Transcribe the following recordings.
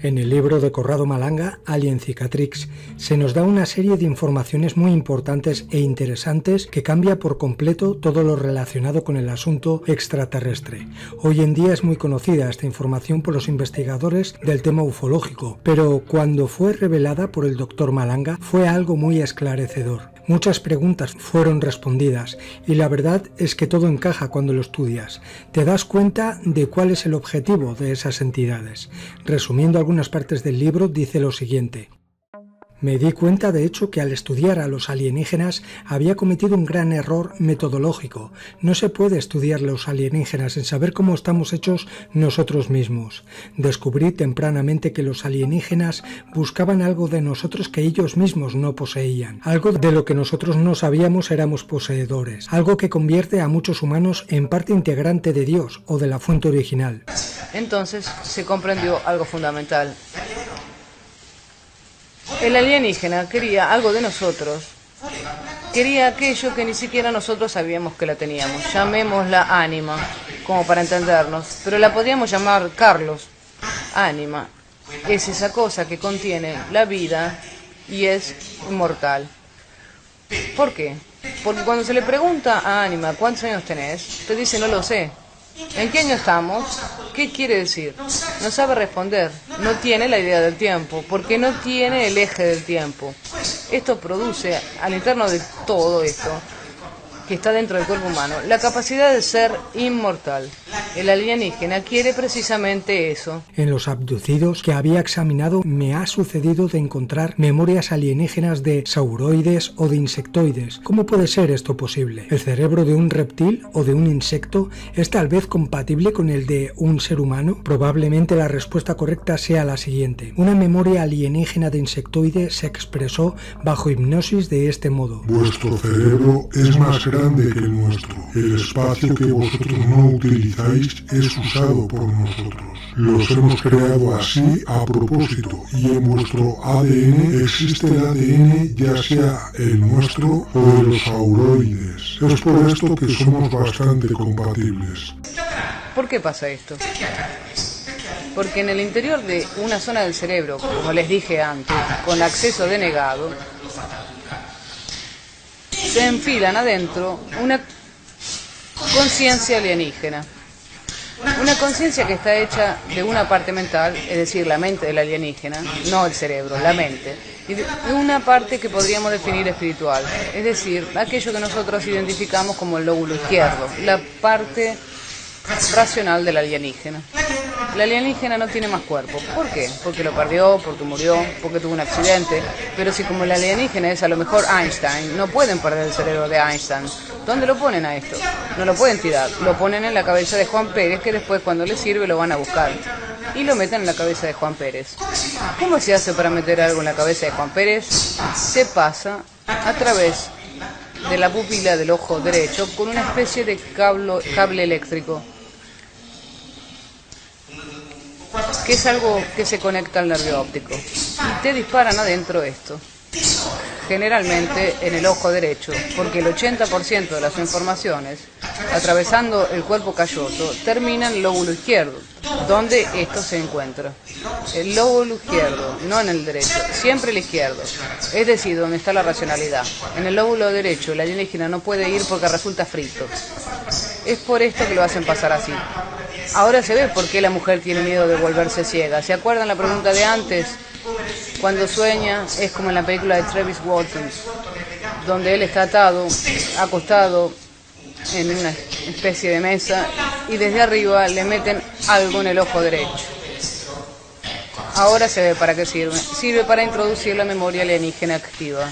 En el libro de Corrado Malanga, Alien Cicatrix, se nos da una serie de informaciones muy importantes e interesantes que cambia por completo todo lo relacionado con el asunto extraterrestre. Hoy en día es muy conocida esta información por los investigadores del tema ufológico, pero cuando fue revelada por el Dr. Malanga fue algo muy esclarecedor. Muchas preguntas fueron respondidas y la verdad es que todo encaja cuando lo estudias. Te das cuenta de cuál es el objetivo de esas entidades. Resumiendo algunas partes del libro, dice lo siguiente. Me di cuenta de hecho que al estudiar a los alienígenas había cometido un gran error metodológico. No se puede estudiar los alienígenas sin saber cómo estamos hechos nosotros mismos. Descubrí tempranamente que los alienígenas buscaban algo de nosotros que ellos mismos no poseían, algo de lo que nosotros no sabíamos éramos poseedores, algo que convierte a muchos humanos en parte integrante de Dios o de la fuente original. Entonces se comprendió algo fundamental. El alienígena quería algo de nosotros, quería aquello que ni siquiera nosotros sabíamos que la teníamos, llamémosla ánima, como para entendernos, pero la podríamos llamar Carlos. Ánima es esa cosa que contiene la vida y es inmortal. ¿Por qué? Porque cuando se le pregunta a Ánima ¿cuántos años tenés? Te dice no lo sé. ¿En qué año estamos? ¿Qué quiere decir? No sabe responder, no tiene la idea del tiempo, porque no tiene el eje del tiempo. Esto produce, al interno de todo esto, que está dentro del cuerpo humano, la capacidad de ser inmortal. El alienígena quiere precisamente eso. En los abducidos que había examinado me ha sucedido de encontrar memorias alienígenas de sauroides o de insectoides. ¿Cómo puede ser esto posible? ¿El cerebro de un reptil o de un insecto es tal vez compatible con el de un ser humano? Probablemente la respuesta correcta sea la siguiente. Una memoria alienígena de insectoide se expresó bajo hipnosis de este modo. Vuestro cerebro es más grande que el nuestro. El espacio que vosotros no utilizáis es usado por nosotros. Los hemos creado así a propósito y en vuestro ADN existe el ADN ya sea el nuestro o de los auroides. Es por esto que somos bastante compatibles. ¿Por qué pasa esto? Porque en el interior de una zona del cerebro, como les dije antes, con acceso denegado, se enfilan adentro una conciencia alienígena. Una conciencia que está hecha de una parte mental, es decir, la mente del alienígena, no el cerebro, la mente, y de una parte que podríamos definir espiritual, es decir, aquello que nosotros identificamos como el lóbulo izquierdo, la parte racional del alienígena. El alienígena no tiene más cuerpo. ¿Por qué? Porque lo perdió, porque murió, porque tuvo un accidente. Pero si como el alienígena es a lo mejor Einstein, no pueden perder el cerebro de Einstein. ¿Dónde lo ponen a esto? No lo pueden tirar. Lo ponen en la cabeza de Juan Pérez, que después cuando les sirve lo van a buscar. Y lo meten en la cabeza de Juan Pérez. ¿Cómo se hace para meter algo en la cabeza de Juan Pérez? Se pasa a través de la pupila del ojo derecho con una especie de cable eléctrico, que es algo que se conecta al nervio óptico. Y te disparan adentro esto, generalmente en el ojo derecho, porque el 80% de las informaciones, atravesando el cuerpo calloso, termina en el lóbulo izquierdo, donde esto se encuentra. El lóbulo izquierdo, no en el derecho, siempre el izquierdo, es decir, donde está la racionalidad. En el lóbulo derecho, el alienígena no puede ir porque resulta frito. Es por esto que lo hacen pasar así. Ahora se ve por qué la mujer tiene miedo de volverse ciega. ¿Se acuerdan la pregunta de antes? Cuando sueña es como en la película de Travis Walton, donde él está atado, acostado en una especie de mesa y desde arriba le meten algo en el ojo derecho. Ahora se ve para qué sirve. Sirve para introducir la memoria alienígena activa.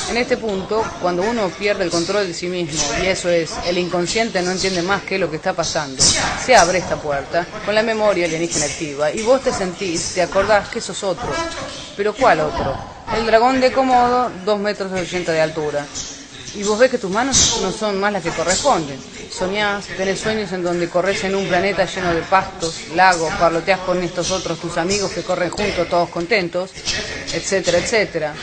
En este punto, cuando uno pierde el control de sí mismo, y eso es, el inconsciente no entiende más qué es lo que está pasando, se abre esta puerta con la memoria alienígena activa y vos te sentís, te acordás que sos otro. ¿Pero cuál otro? El dragón de Komodo, 2,80 metros de altura. Y vos ves que tus manos no son más las que corresponden. Soñás, tenés sueños en donde corres en un planeta lleno de pastos, lagos, parloteás con estos otros tus amigos que corren juntos, todos contentos, etcétera, etcétera.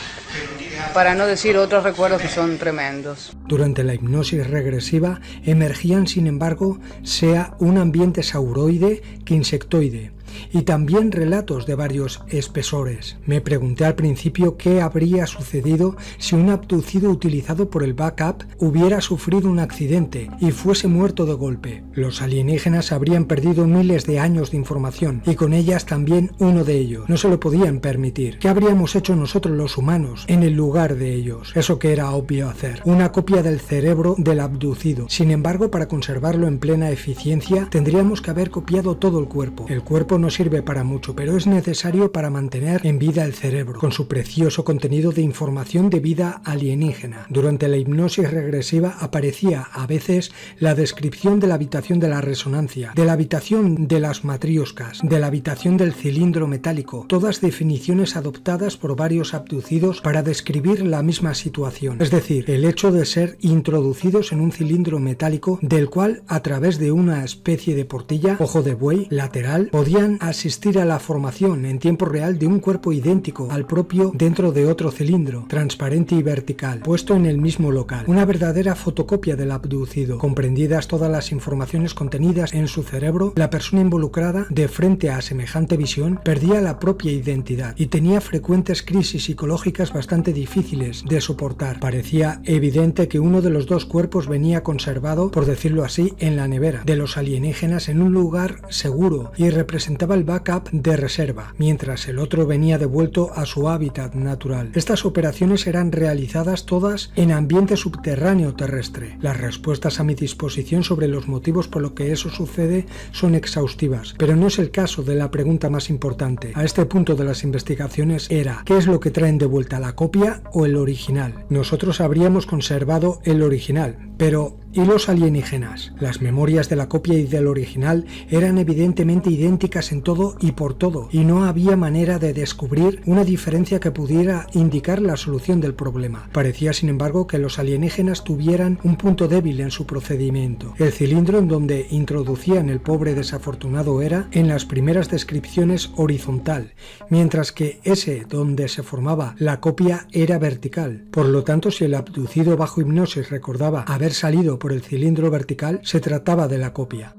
Para no decir otros recuerdos que son tremendos. Durante la hipnosis regresiva emergían, sin embargo, sea un ambiente sauroide que insectoide. y también relatos de varios espesores. Me pregunté al principio qué habría sucedido si un abducido utilizado por el backup hubiera sufrido un accidente y fuese muerto de golpe. Los alienígenas habrían perdido miles de años de información y con ellas también uno de ellos. No se lo podían permitir. ¿Qué habríamos hecho nosotros los humanos en el lugar de ellos? Eso que era obvio hacer. Una copia del cerebro del abducido. Sin embargo, para conservarlo en plena eficiencia, tendríamos que haber copiado todo el cuerpo. El cuerpo no sirve para mucho, pero es necesario para mantener en vida el cerebro, con su precioso contenido de información de vida alienígena. Durante la hipnosis regresiva aparecía a veces la descripción de la habitación de la resonancia, de la habitación de las matrioscas, de la habitación del cilindro metálico, todas definiciones adoptadas por varios abducidos para describir la misma situación, es decir, el hecho de ser introducidos en un cilindro metálico del cual a través de una especie de portilla, ojo de buey, lateral, podían asistir a la formación en tiempo real de un cuerpo idéntico al propio dentro de otro cilindro, transparente y vertical, puesto en el mismo local. Una verdadera fotocopia del abducido. Comprendidas todas las informaciones contenidas en su cerebro, la persona involucrada, de frente a semejante visión, perdía la propia identidad y tenía frecuentes crisis psicológicas bastante difíciles de soportar. Parecía evidente que uno de los dos cuerpos venía conservado, por decirlo así, en la nevera de los alienígenas en un lugar seguro y representaba el backup de reserva, mientras el otro venía devuelto a su hábitat natural. Estas operaciones eran realizadas todas en ambiente subterráneo terrestre. Las respuestas a mi disposición sobre los motivos por los que eso sucede son exhaustivas, pero no es el caso de la pregunta más importante. A este punto de las investigaciones era: ¿qué es lo que traen de vuelta, la copia o el original? Nosotros habríamos conservado el original, pero ¿y los alienígenas? Las memorias de la copia y del original eran evidentemente idénticas en todo y por todo, y no había manera de descubrir una diferencia que pudiera indicar la solución del problema. Parecía, sin embargo, que los alienígenas tuvieran un punto débil en su procedimiento. El cilindro en donde introducían el pobre desafortunado era, en las primeras descripciones, horizontal, mientras que ese donde se formaba la copia era vertical. Por lo tanto, si el abducido bajo hipnosis recordaba haber salido por el cilindro vertical, se trataba de la copia.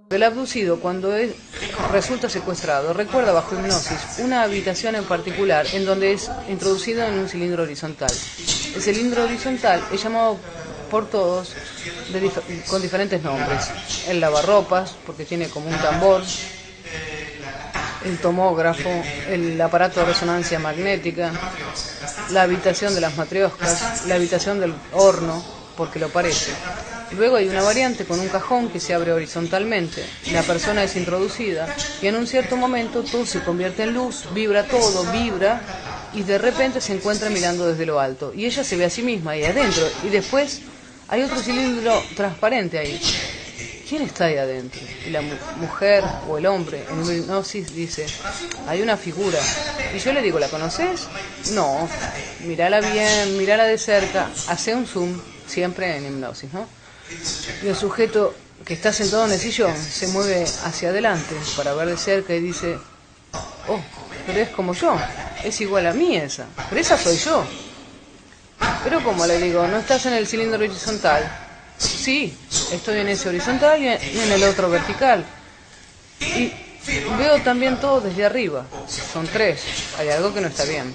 El abducido, cuando resulta secuestrado, recuerda bajo hipnosis una habitación en particular en donde es introducido en un cilindro horizontal. El cilindro horizontal es llamado por todos con diferentes nombres. El lavarropas, porque tiene como un tambor, el tomógrafo, el aparato de resonancia magnética, la habitación de las matrioscas, la habitación del horno, porque lo parece. Luego hay una variante con un cajón que se abre horizontalmente. La persona es introducida y en un cierto momento todo se convierte en luz, vibra todo, vibra, y de repente se encuentra mirando desde lo alto. Y ella se ve a sí misma ahí adentro. Y después hay otro cilindro transparente ahí. ¿Quién está ahí adentro? Y la mujer o el hombre en hipnosis dice: hay una figura. Y yo le digo: ¿la conoces? No, mírala bien, mírala de cerca, hace un zoom, siempre en hipnosis, ¿no? Y el sujeto que está sentado en el sillón se mueve hacia adelante para ver de cerca y dice: oh, pero es como yo, es igual a mí esa, pero esa soy yo. Pero como le digo, ¿no estás en el cilindro horizontal? Sí, estoy en ese horizontal y en el otro vertical. Y veo también todo desde arriba. Son tres, hay algo que no está bien.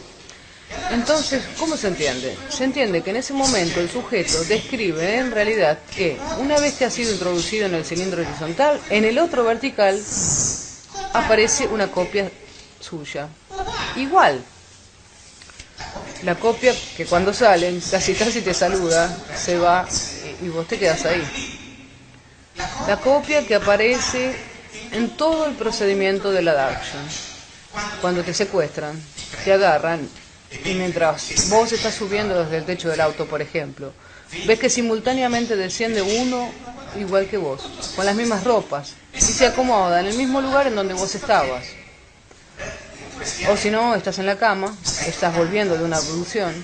Entonces, ¿cómo se entiende? Se entiende que en ese momento el sujeto describe en realidad que una vez que ha sido introducido en el cilindro horizontal, en el otro vertical aparece una copia suya. Igual. La copia que cuando salen casi te saluda, se va y vos te quedas ahí. La copia que aparece en todo el procedimiento de la abduction. Cuando te secuestran, te agarran y mientras vos estás subiendo desde el techo del auto, por ejemplo, ves que simultáneamente desciende uno igual que vos, con las mismas ropas, y se acomoda en el mismo lugar en donde vos estabas. O si no, estás en la cama, estás volviendo de una abducción.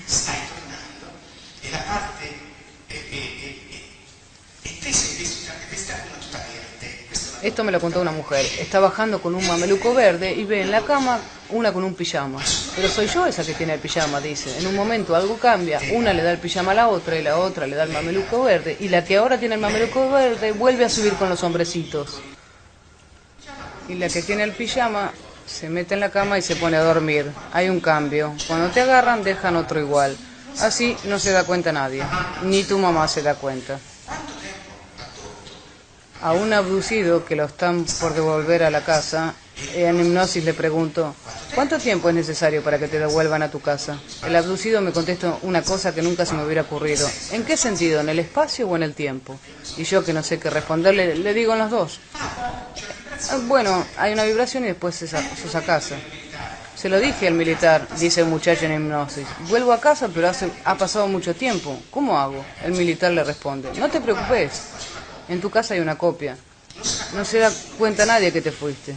Esto me lo contó una mujer. Está bajando con un mameluco verde y ve en la cama una con un pijama. Pero soy yo esa que tiene el pijama, dice. En un momento algo cambia. Una le da el pijama a la otra y la otra le da el mameluco verde. Y la que ahora tiene el mameluco verde vuelve a subir con los hombrecitos. y la que tiene el pijama se mete en la cama y se pone a dormir. Hay un cambio. Cuando te agarran, dejan otro igual. Así no se da cuenta nadie, ni tu mamá se da cuenta. A un abducido que lo están por devolver a la casa, en hipnosis le pregunto, ¿cuánto tiempo es necesario para que te devuelvan a tu casa? El abducido me contesta una cosa que nunca se me hubiera ocurrido. ¿En qué sentido? ¿En el espacio o en el tiempo? Y yo, que no sé qué responderle, le digo en los dos. Bueno, hay una vibración y después sos a casa. Se lo dije al militar, dice el muchacho en hipnosis. Vuelvo a casa, pero ha pasado mucho tiempo. ¿Cómo hago? El militar le responde, no te preocupes. En tu casa hay una copia. No se da cuenta nadie que te fuiste.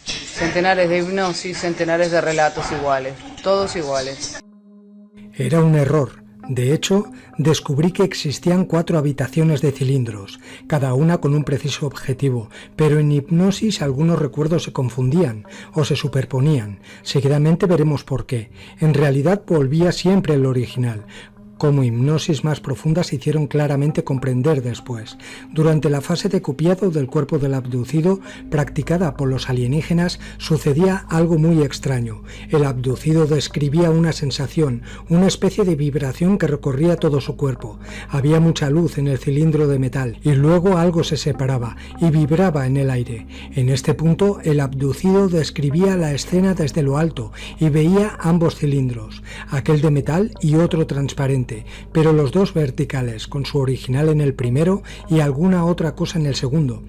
Centenares de hipnosis, centenares de relatos iguales. Todos iguales. Era un error. De hecho, descubrí que existían 4 habitaciones de cilindros, cada una con un preciso objetivo, pero en hipnosis algunos recuerdos se confundían o se superponían. Seguidamente veremos por qué. En realidad volvía siempre el original, como hipnosis más profundas se hicieron claramente comprender después. Durante la fase de copiado del cuerpo del abducido, practicada por los alienígenas, sucedía algo muy extraño. El abducido describía una sensación, una especie de vibración que recorría todo su cuerpo. Había mucha luz en el cilindro de metal, y luego algo se separaba y vibraba en el aire. En este punto, el abducido describía la escena desde lo alto y veía ambos cilindros, aquel de metal y otro transparente, pero los dos verticales, con su original en el primero y alguna otra cosa en el segundo.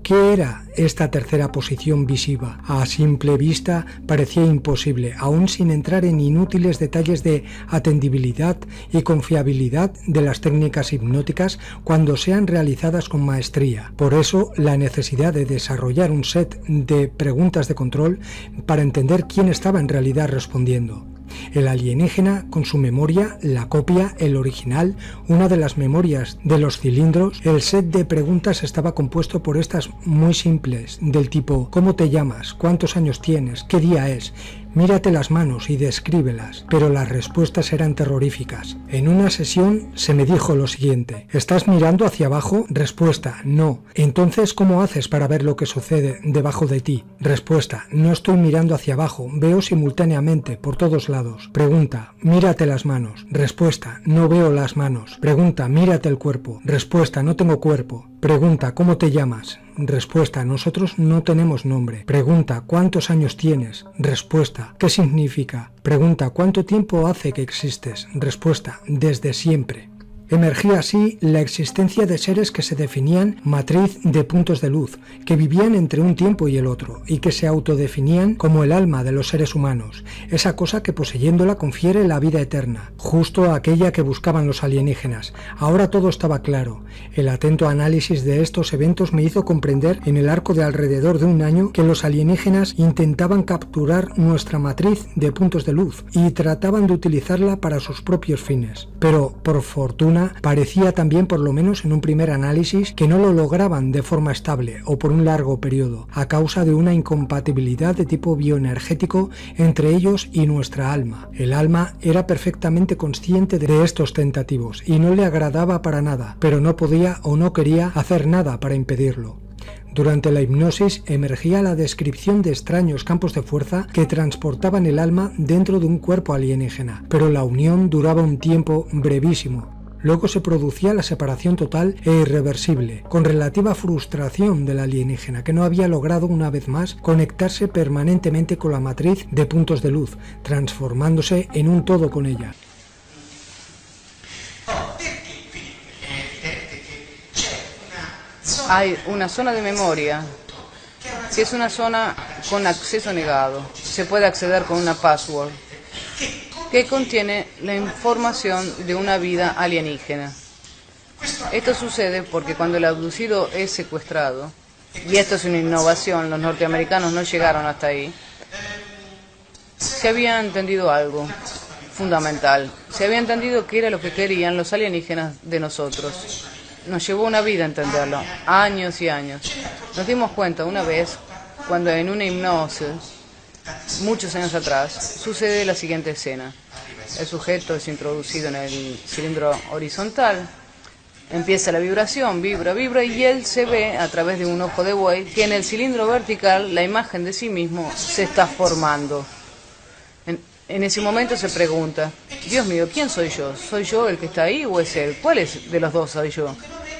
¿Qué era esta tercera posición visiva? A simple vista parecía imposible, aún sin entrar en inútiles detalles de atendibilidad y confiabilidad de las técnicas hipnóticas cuando sean realizadas con maestría. Por eso, la necesidad de desarrollar un set de preguntas de control para entender quién estaba en realidad respondiendo. El alienígena, con su memoria, la copia, el original, una de las memorias de los cilindros. El set de preguntas estaba compuesto por estas muy simples, del tipo ¿cómo te llamas? ¿Cuántos años tienes? ¿Qué día es? Mírate las manos y descríbelas, pero las respuestas eran terroríficas. En una sesión se me dijo lo siguiente: ¿estás mirando hacia abajo? Respuesta: no. Entonces, ¿cómo haces para ver lo que sucede debajo de ti? Respuesta: no estoy mirando hacia abajo, veo simultáneamente por todos lados. Pregunta: mírate las manos. Respuesta: no veo las manos. Pregunta: mírate el cuerpo. Respuesta: no tengo cuerpo. Pregunta: ¿cómo te llamas? Respuesta: nosotros no tenemos nombre. Pregunta: ¿cuántos años tienes? Respuesta: ¿qué significa? Pregunta: ¿cuánto tiempo hace que existes? Respuesta: desde siempre. Emergía así la existencia de seres que se definían matriz de puntos de luz, que vivían entre un tiempo y el otro, y que se autodefinían como el alma de los seres humanos, esa cosa que poseyéndola confiere la vida eterna, justo aquella que buscaban los alienígenas. Ahora todo estaba claro. El atento análisis de estos eventos me hizo comprender en el arco de alrededor de un año que los alienígenas intentaban capturar nuestra matriz de puntos de luz y trataban de utilizarla para sus propios fines. Pero, por fortuna, parecía también, por lo menos en un primer análisis, que no lo lograban de forma estable o por un largo periodo, a causa de una incompatibilidad de tipo bioenergético entre ellos y nuestra alma. El alma era perfectamente consciente de estos tentativos y no le agradaba para nada, pero no podía o no quería hacer nada para impedirlo. Durante la hipnosis emergía la descripción de extraños campos de fuerza que transportaban el alma dentro de un cuerpo alienígena, pero la unión duraba un tiempo brevísimo. Luego se producía la separación total e irreversible, con relativa frustración del alienígena, que no había logrado una vez más conectarse permanentemente con la matriz de puntos de luz, transformándose en un todo con ella. Hay una zona de memoria que es una zona con acceso negado. Se puede acceder con una password que contiene la información de una vida alienígena. Esto sucede porque cuando el abducido es secuestrado, y esto es una innovación, los norteamericanos no llegaron hasta ahí, se había entendido algo fundamental. Se había entendido qué era lo que querían los alienígenas de nosotros. Nos llevó una vida entenderlo, años y años. Nos dimos cuenta una vez, cuando en una hipnosis, muchos años atrás, sucede la siguiente escena. El sujeto es introducido en el cilindro horizontal, Empieza la vibración, vibra, vibra, y él se ve a través de un ojo de buey que en el cilindro vertical la imagen de sí mismo se está formando. En ese momento se pregunta, Dios mío, ¿quién soy yo? ¿Soy yo el que está ahí o es él? ¿Cuál es de los dos soy yo?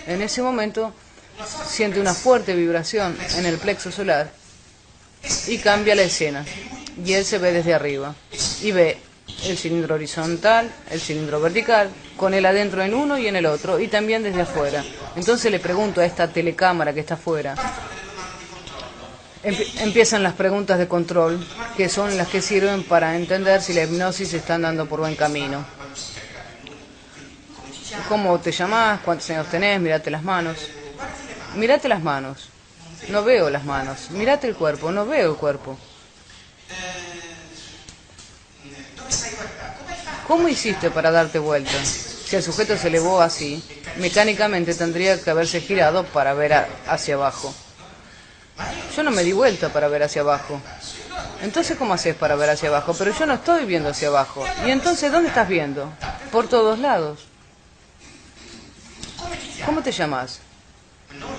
En ese momento siente una fuerte vibración en el plexo solar y cambia la escena. Y él se ve desde arriba y ve el cilindro horizontal, el cilindro vertical, con él adentro en uno y en el otro, y también desde afuera. Entonces le pregunto a esta telecámara que está afuera. Empiezan las preguntas de control, que son las que sirven para entender si la hipnosis se está andando por buen camino. ¿Cómo te llamás? ¿Cuántos años tenés? Mírate las manos. Mírate las manos. No veo las manos. Mírate el cuerpo. No veo el cuerpo. ¿Cómo hiciste para darte vuelta? Si el sujeto se elevó así, mecánicamente tendría que haberse girado para ver hacia abajo. Yo no me di vuelta para ver hacia abajo. Entonces, ¿cómo haces para ver hacia abajo? Pero yo no estoy viendo hacia abajo. ¿Y entonces dónde estás viendo? Por todos lados. ¿Cómo te llamas?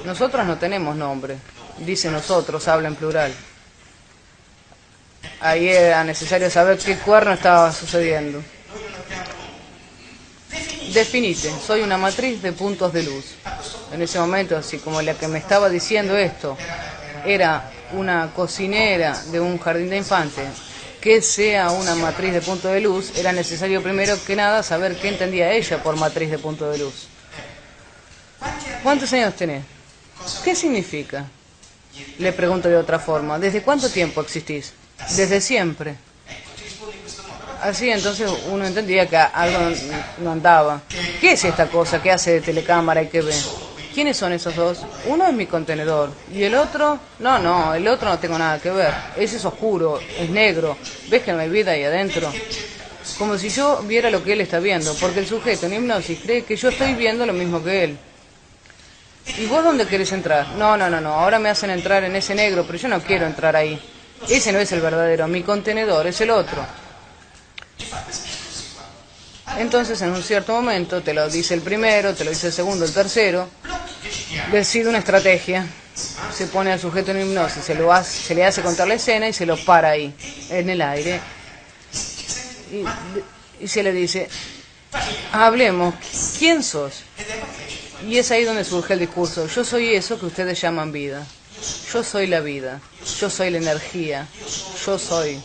Nosotros no tenemos nombre. Dice nosotros, habla en plural. Ahí era necesario saber qué cuerno estaba sucediendo. Definite, soy una matriz de puntos de luz. En ese momento, así como la que me estaba diciendo esto era una cocinera de un jardín de infantes, que sea una matriz de punto de luz, era necesario primero que nada saber qué entendía ella por matriz de punto de luz. ¿Cuántos años tenés? ¿Qué significa? Le pregunto de otra forma. ¿Desde cuánto tiempo existís? Desde siempre. Así entonces uno entendía que algo no andaba. ¿Qué es esta cosa que hace de telecámara y que ve? ¿Quiénes son esos dos? Uno es mi contenedor. ¿Y el otro? No, el otro no tengo nada que ver. Ese es oscuro, es negro. ¿Ves que no hay vida ahí adentro? Como si yo viera lo que él está viendo, porque el sujeto en hipnosis cree que yo estoy viendo lo mismo que él. ¿Y vos dónde querés entrar? No, ahora me hacen entrar en ese negro, pero yo no quiero entrar ahí. Ese no es el verdadero, mi contenedor es el otro. Entonces en un cierto momento, te lo dice el primero, te lo dice el segundo, el tercero, decide una estrategia. Se pone al sujeto en hipnosis, se le hace contar la escena y se lo para ahí, en el aire. Y se le dice, hablemos, ¿quién sos? Y es ahí donde surge el discurso. Yo soy eso que ustedes llaman vida. Yo soy la vida. Yo soy la energía. Yo soy.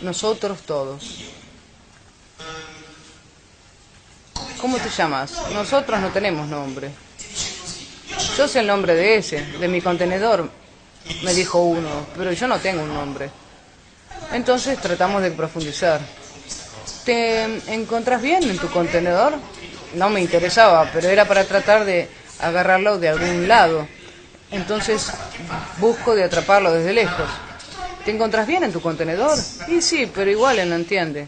Nosotros todos. ¿Cómo te llamas? Nosotros no tenemos nombre. Yo sé el nombre de ese, de mi contenedor, me dijo uno, pero yo no tengo un nombre. Entonces tratamos de profundizar. ¿Te encontrás bien en tu contenedor? No me interesaba, pero era para tratar de agarrarlo de algún lado. Entonces busco de atraparlo desde lejos. ¿Te encontrás bien en tu contenedor? Y sí, pero igual él no entiende.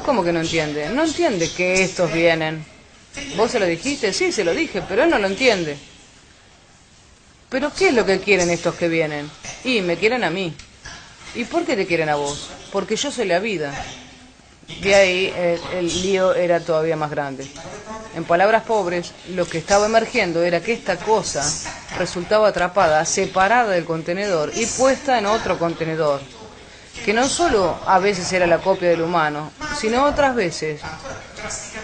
¿Cómo que no entiende? No entiende que estos vienen. ¿Vos se lo dijiste? Sí, se lo dije, pero él no lo entiende. ¿Pero qué es lo que quieren estos que vienen? Y me quieren a mí. ¿Y por qué te quieren a vos? Porque yo soy la vida. De ahí el lío era todavía más grande. En palabras pobres, lo que estaba emergiendo era que esta cosa resultaba atrapada, separada del contenedor y puesta en otro contenedor, que no solo a veces era la copia del humano, sino otras veces,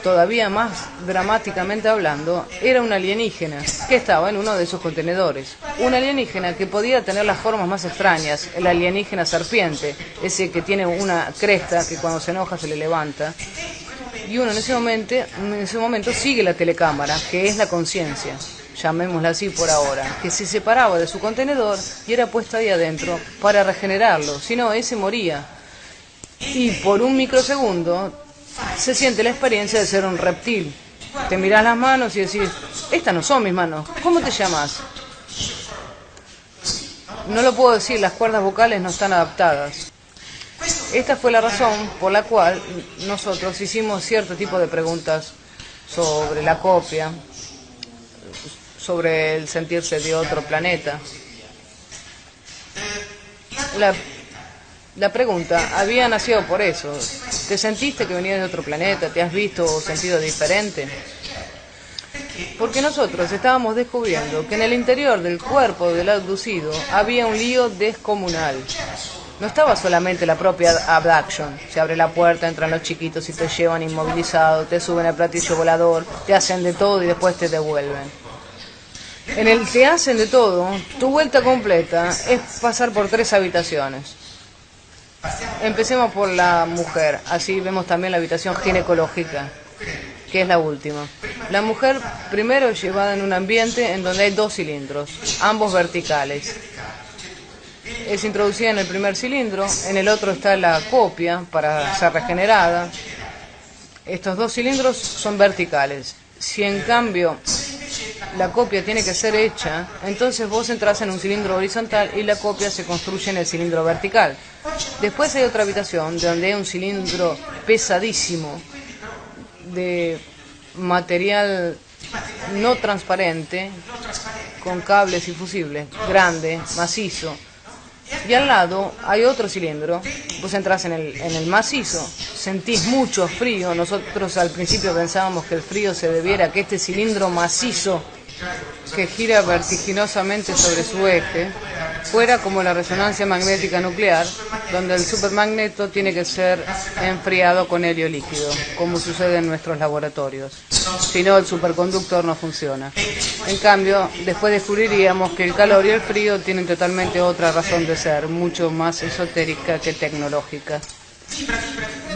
todavía más dramáticamente hablando, era un alienígena que estaba en uno de esos contenedores. Un alienígena que podía tener las formas más extrañas, el alienígena serpiente, ese que tiene una cresta que cuando se enoja se le levanta. Y uno en ese momento sigue la telecámara, que es la conciencia, llamémosla así por ahora, que se separaba de su contenedor y era puesta ahí adentro para regenerarlo, si no, ese moría. Y por un microsegundo se siente la experiencia de ser un reptil. Te mirás las manos y decís, estas no son mis manos, ¿cómo te llamas? No lo puedo decir, las cuerdas vocales no están adaptadas. Esta fue la razón por la cual nosotros hicimos cierto tipo de preguntas sobre la copia, sobre el sentirse de otro planeta. La pregunta había nacido por eso. ¿Te sentiste que venías de otro planeta? ¿Te has visto o sentido diferente? Porque nosotros estábamos descubriendo que en el interior del cuerpo del abducido había un lío descomunal. No estaba solamente la propia abduction. Se abre la puerta, entran los chiquitos y te llevan inmovilizado, te suben al platillo volador, te hacen de todo y después te devuelven. En el te hacen de todo, tu vuelta completa es pasar por 3 habitaciones. Empecemos por la mujer, así vemos también la habitación ginecológica, que es la última. La mujer primero es llevada en un ambiente en donde hay 2 cilindros, ambos verticales. Es introducida en el primer cilindro, en el otro está la copia para ser regenerada. Estos 2 cilindros son verticales. Si en cambio la copia tiene que ser hecha, entonces vos entras en un cilindro horizontal y la copia se construye en el cilindro vertical. Después hay otra habitación donde hay un cilindro pesadísimo de material no transparente, con cables y fusibles, grande, macizo. Y al lado hay otro cilindro, vos entras en el macizo, sentís mucho frío. Nosotros al principio pensábamos que el frío se debiera a que este cilindro macizo que gira vertiginosamente sobre su eje fuera como la resonancia magnética nuclear, donde el supermagneto tiene que ser enfriado con helio líquido, como sucede en nuestros laboratorios. Si no, el superconductor no funciona. En cambio, después descubriríamos que el calor y el frío tienen totalmente otra razón de ser, mucho más esotérica que tecnológica.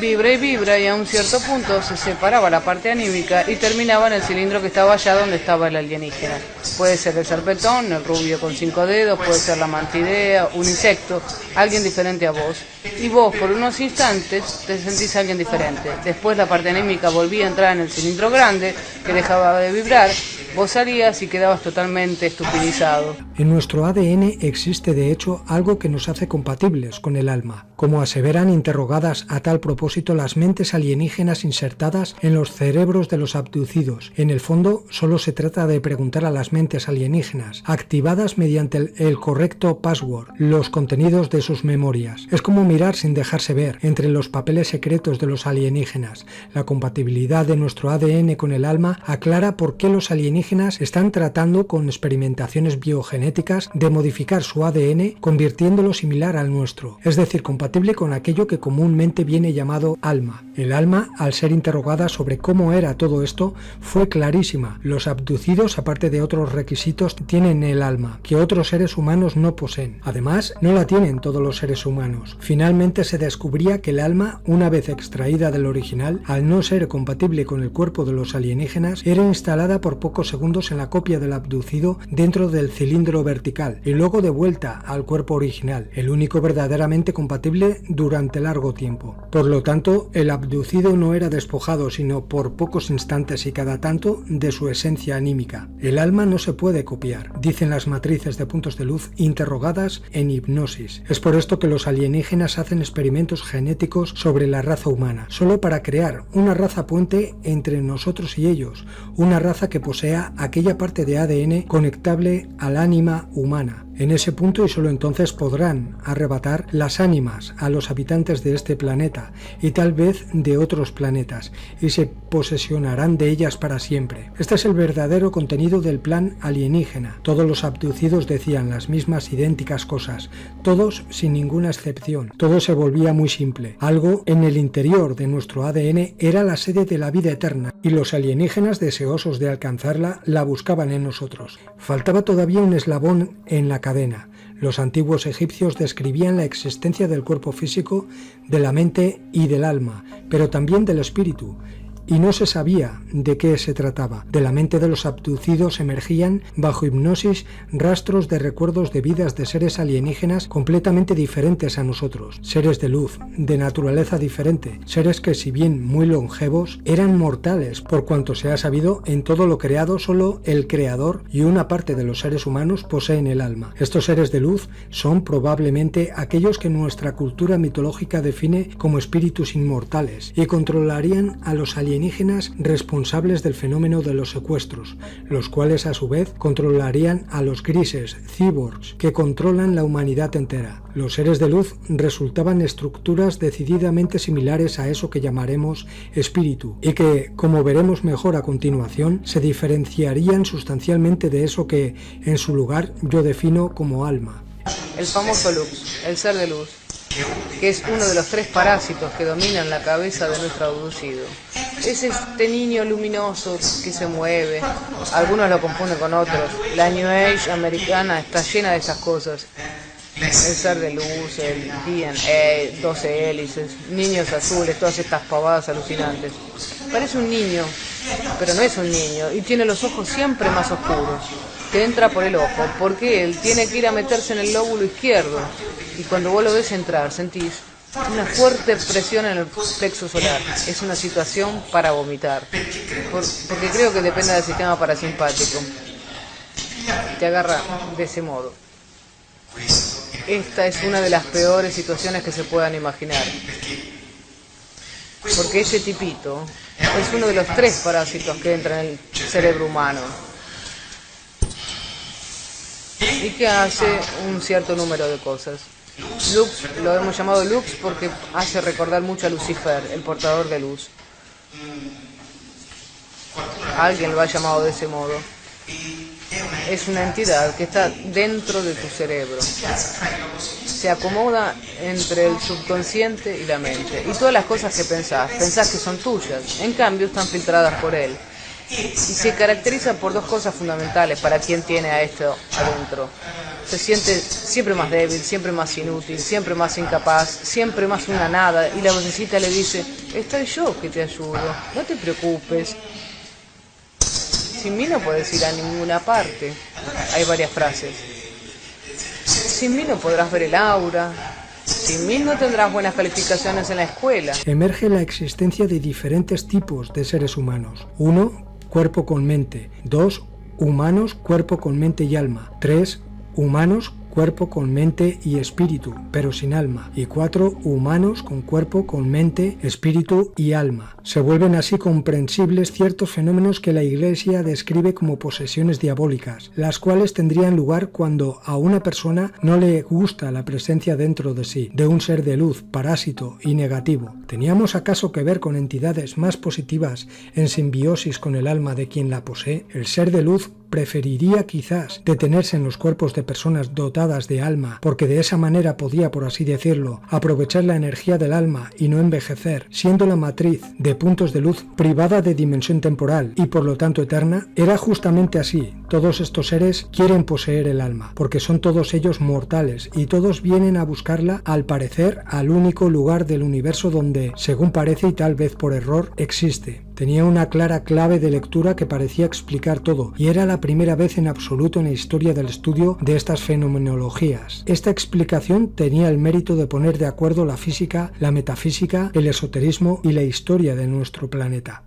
Vibra y a un cierto punto se separaba la parte anímica y terminaba en el cilindro que estaba allá donde estaba el alienígena. Puede ser el serpentón, el rubio con 5 dedos, puede ser la mantidea, un insecto, alguien diferente a vos. Y vos por unos instantes te sentís alguien diferente. Después la parte anímica volvía a entrar en el cilindro grande que dejaba de vibrar. Vos salías y quedabas totalmente estupidizado. En nuestro ADN existe de hecho algo que nos hace compatibles con el alma, como aseveran interrogadas a tal propósito las mentes alienígenas insertadas en los cerebros de los abducidos. En el fondo, solo se trata de preguntar a las mentes alienígenas, activadas mediante el correcto password, los contenidos de sus memorias. Es como mirar sin dejarse ver entre los papeles secretos de los alienígenas. La compatibilidad de nuestro ADN con el alma aclara por qué los alienígenas están tratando con experimentaciones biogenéticas de modificar su ADN convirtiéndolo similar al nuestro, es decir, compatible con aquello que comúnmente viene llamado alma. El alma, al ser interrogada sobre cómo era todo esto, fue clarísima. Los abducidos, aparte de otros requisitos, tienen el alma, que otros seres humanos no poseen. Además, no la tienen todos los seres humanos. Finalmente se descubría que el alma, una vez extraída del original, al no ser compatible con el cuerpo de los alienígenas, era instalada por pocos segundos en la copia del abducido dentro del cilindro vertical y luego de vuelta al cuerpo original, el único verdaderamente compatible durante largo tiempo. Por lo tanto, el abducido no era despojado sino por pocos instantes y cada tanto de su esencia anímica. El alma no se puede copiar, dicen las matrices de puntos de luz interrogadas en hipnosis. Es por esto que los alienígenas hacen experimentos genéticos sobre la raza humana, solo para crear una raza puente entre nosotros y ellos, una raza que posea aquella parte de ADN conectable al ánima humana. En ese punto y solo entonces podrán arrebatar las ánimas a los habitantes de este planeta y tal vez de otros planetas y se posesionarán de ellas para siempre. Este es el verdadero contenido del plan alienígena. Todos los abducidos decían las mismas idénticas cosas, todos sin ninguna excepción. Todo se volvía muy simple. Algo en el interior de nuestro ADN era la sede de la vida eterna y los alienígenas deseosos de alcanzarla la buscaban en nosotros. Faltaba todavía un eslabón en la cadena. Los antiguos egipcios describían la existencia del cuerpo físico, de la mente y del alma, pero también del espíritu. Y no se sabía de qué se trataba. De la mente de los abducidos emergían, bajo hipnosis, rastros de recuerdos de vidas de seres alienígenas completamente diferentes a nosotros. Seres de luz, de naturaleza diferente, seres que si bien muy longevos, eran mortales, por cuanto se ha sabido, en todo lo creado solo el creador y una parte de los seres humanos poseen el alma. Estos seres de luz son probablemente aquellos que nuestra cultura mitológica define como espíritus inmortales y controlarían a los alienígenas alienígenas responsables del fenómeno de los secuestros, los cuales a su vez controlarían a los grises, cyborgs, que controlan la humanidad entera. Los seres de luz resultaban estructuras decididamente similares a eso que llamaremos espíritu, y que, como veremos mejor a continuación, se diferenciarían sustancialmente de eso que, en su lugar, yo defino como alma. El famoso Lux, el ser de luz, que es uno de los 3 parásitos que dominan la cabeza de nuestro abducido. Es este niño luminoso que se mueve. Algunos lo confunden con otros. La New Age americana está llena de esas cosas. El ser de luz, el DNA, 12 hélices, niños azules, todas estas pavadas alucinantes. Parece un niño, pero no es un niño, y tiene los ojos siempre más oscuros. Te entra por el ojo, porque él tiene que ir a meterse en el lóbulo izquierdo, y cuando vos lo ves entrar, sentís una fuerte presión en el plexo solar. Es una situación para vomitar, porque creo que depende del sistema parasimpático. Te agarra de ese modo. Esta es una de las peores situaciones que se puedan imaginar, porque ese tipito es uno de los 3 parásitos que entran en el cerebro humano y que hace un cierto número de cosas. Lux, lo hemos llamado Lux porque hace recordar mucho a Lucifer, el portador de luz. Alguien lo ha llamado de ese modo. Es una entidad que está dentro de tu cerebro. Se acomoda entre el subconsciente y la mente. Y todas las cosas que pensás que son tuyas. En cambio, están filtradas por él. Y se caracteriza por 2 cosas fundamentales para quien tiene a esto adentro. Se siente siempre más débil, siempre más inútil, siempre más incapaz, siempre más una nada. Y la vocecita le dice, estoy yo que te ayudo, no te preocupes. Sin mí no puedes ir a ninguna parte. Hay varias frases. Sin mí no podrás ver el aura. Sin mí no tendrás buenas calificaciones en la escuela. Emerge la existencia de diferentes tipos de seres humanos. 1, cuerpo con mente. 2, humanos, cuerpo con mente y alma. 3, humanos, cuerpo con mente y espíritu, pero sin alma. Y 4, humanos con cuerpo, con mente, espíritu y alma. Se vuelven así comprensibles ciertos fenómenos que la Iglesia describe como posesiones diabólicas, las cuales tendrían lugar cuando a una persona no le gusta la presencia dentro de sí, de un ser de luz, parásito y negativo. ¿Teníamos acaso que ver con entidades más positivas en simbiosis con el alma de quien la posee? El ser de luz preferiría quizás detenerse en los cuerpos de personas dotadas de alma, porque de esa manera podía, por así decirlo, aprovechar la energía del alma y no envejecer, siendo la matriz de puntos de luz privada de dimensión temporal y por lo tanto eterna. Era justamente así. Todos estos seres quieren poseer el alma, porque son todos ellos mortales y todos vienen a buscarla, al parecer, al único lugar del universo donde, según parece y tal vez por error, existe. Tenía una clara clave de lectura que parecía explicar todo, y era la primera vez en absoluto en la historia del estudio de estas fenomenologías. Esta explicación tenía el mérito de poner de acuerdo la física, la metafísica, el esoterismo y la historia de nuestro planeta.